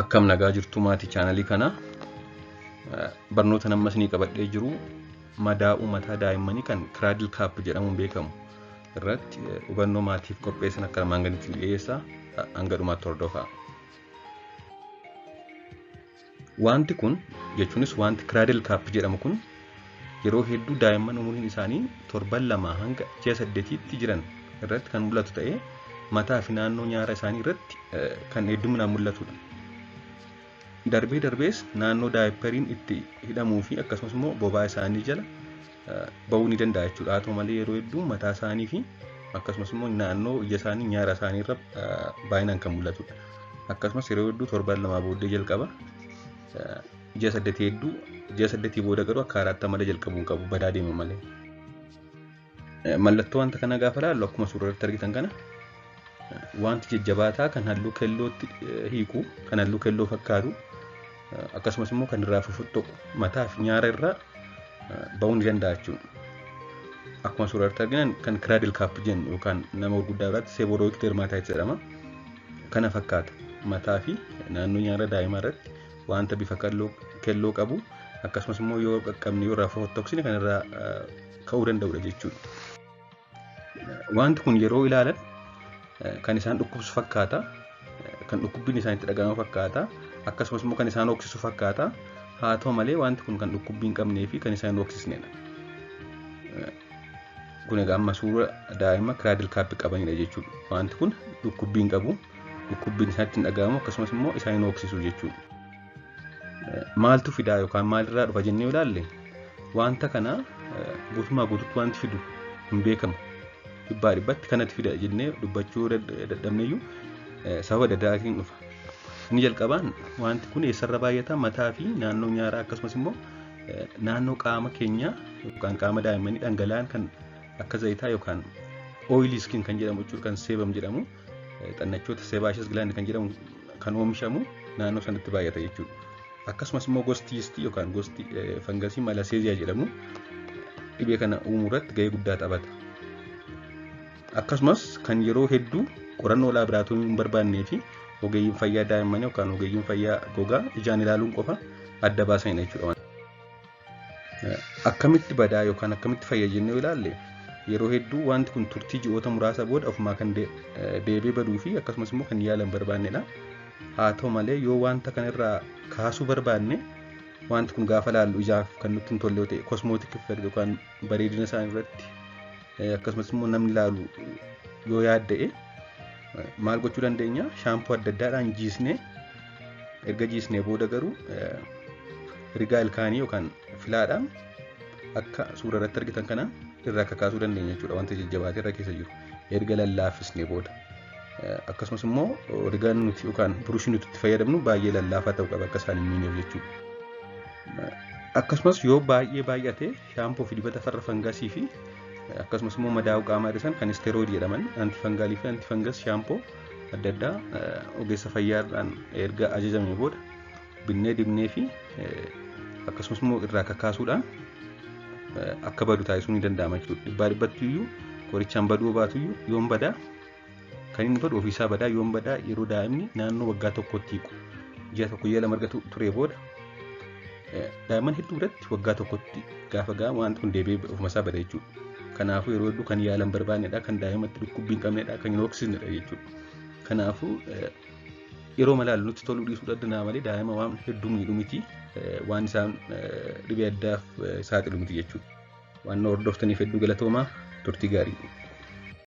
Akkam nagaa jirtu maatii chaanalii kana barnoota nammas ni qabadhee jiru madaa'uu mataa daa'immanii kan Cradle Cap jedhamuun beekamu irratti hubannoo maatiif qopheessan akka armaan gaditti dhiyeessa hanga dhumaatti hordofaa. Wanti kun jechuunis wanti Cradle Cap jedhamu kun yeroo hedduu daa'imman umuriin isaanii 7 hanga 8tti jiran irratti kan mul'atu ta'ee mataa fi naannoo nyaara isaanii irratti kan hedduminaan mul'atudha. Darbees naannoo daayipariin itti hidhamuu fi akkasumas immoo bobaa isaanii jala ba'uu ni danda'a jechuudha. Haa ta'u malee yeroo hedduu mataa isaanii fi akkasumas immoo naannoo ija isaanii nyaara isaanii irra baay'inaan kan mul'atudha. Akkasumas yeroo hedduu 7 booddee jalqaba ji'a 8 booda garuu akka haaraatti malee jalqabuu qabu badaa deema malee. Mallattoo wanta kana gaafa ilaallu akkuma suuraa irratti argitan kana wanti jajjabaataa kan halluu keellootti hiiku kan halluu keelloo fakkaatu akkasumas immoo kan irraa fufuttoqu mataa fi nyaara irraa ba'uu ni danda'a jechuudha. Akkuma suuraa irratti argitan kan Cradle Cap jennu yookaan nama gurguddaa biratti seborrhoic dermatitis jedhama. Kana fakkaata mataa fi naannoo nyaara daa'imaa irratti wanta bifa keelloo qabu akkasumas immoo yoo qaqqabne yoo irraa fufuttoqsine kan irraa ka'uu danda'udha jechuudha. Wanti kun yeroo ilaalan kan isaan dhukkubsu fakkaata, kan dhukkubbiin isaanitti dhaga'amu fakkaata, akkasumas immoo kan isaan hooksisu fakkaata. Haa ta'u malee wanti kun kan dhukkubbii hin qabnee fi kan isaan hooksisnedha. Kun egaa amma suura daa'ima Cradle Cap qabanidha jechuudha. Wanti kun dhukkubbii hin qabu, dhukkubbiin isaanitti hin dhaga'amu akkasumas immoo isaan hin hooksisu jechuudha. Maaltu fidaa yookaan maalirraa dhufa jennee ilaalle wanta kana guutumaa guututti wanti fidu hin beekamu. Dhibbatti kanatti fida jennee dubbachuu dadhabneeyyuu sababa adda addaatiin dhufa. Inni jalqabaan wanti kun eessarra baay'ata mataa fi naannoo nyaaraa akkasumas immoo naannoo qaama keenyaa yookaan qaama daa'immanii dhangala'aan kan akka zayitaa yookaan oily skin kan jedhamu jechuudha kan sebum jedhamu xannachoota sebaceous gland kan jedhamu kan oomishamu naannoo sanatti baay'ata jechuudha. Akkasumas immoo gosti yeastii yookaan gosti fangasii malaseeziyaa jedhamu dhibee kana uumuu irratti gahee guddaa taphata. Akkasumas kan yeroo hedduu qorannoo laaboraatoorii hin barbaannee fi ogeeyyiin fayyaa daa'immanii yookaan ogeeyyiin fayyaa gogaa ijaan ilaaluun qofa adda baasanidha jechuudha. Akkamitti badaa yookaan akkamitti fayya jennee ilaalle yeroo hedduu wanti kun turtii ji'oota muraasa booda ofumaa kan deebee baduu fi akkasumas immoo kan yaalan barbaannedha. Haa ta'u malee yoo wanta kanarraa kaasuu barbaanne wanti kun gaafa laallu ijaaf kan nutti hin tolle yoo ta'e kosmootik effect yookaan bareedina isaanii irratti akkasumas immoo namni ilaalu yoo yaadda'e maal gochuu dandeenya? Shaampoo adda addaadhaan jiisnee erga jiisnee booda garuu rigaa ilkaanii yookaan filaadhaan akka suura irratti argitan kana irraa kakaasuu dandeenya jechuudha. Wanta jajjabaatee irra keessa jiru erga lallaafisnee booda akkasumas immoo rigaan nuti yookaan burushii nuti itti fayyadamnu baay'ee lallaafaa ta'uu qaba akka isaan hin miineef jechuudha. Akkasumas yoo baay'ee baay'ate shaampoo fi dibata farra fangasii fi akkasumas immoo madaa'uu qaamaa hir'isan kan steroid jedhaman antifangaalii fi antifangas shaampoo adda addaa ogeessa fayyaadhaan erga ajajamee booda binnee dibnee fi akkasumas immoo irraa kakaasuudhaan akka badu taasisuu ni danda'ama jechuudha. Dhibbatti iyyuu qorichaan baduu baatu iyyuu yoon badaa kan inni badu ofiisaa badaa yoon badaa yeroo daa'imni naannoo waggaa tokkotti hiiku ji'a tokko ji'a lama erga ture booda daa'imman hedduu biratti waggaa tokkotti gaafa ga'amu wanti kun deebi'ee ofuma isaa bada jechuudha. Kanaafuu yeroo hedduu kan yaalan barbaannedha, kan daa'imatti dhukkubbii hin qabnedha, kan hin hooksisnedha jechuudha. Kanaafuu yeroo malaalu nutti toluu dhiisuu danda'a malee daa'ima waan hedduu miidhu miti, waan isaan dhibee addaaf saaxilu miti jechuudha. Waan hordoftaniif hedduu galatoomaa, turtii gaarii.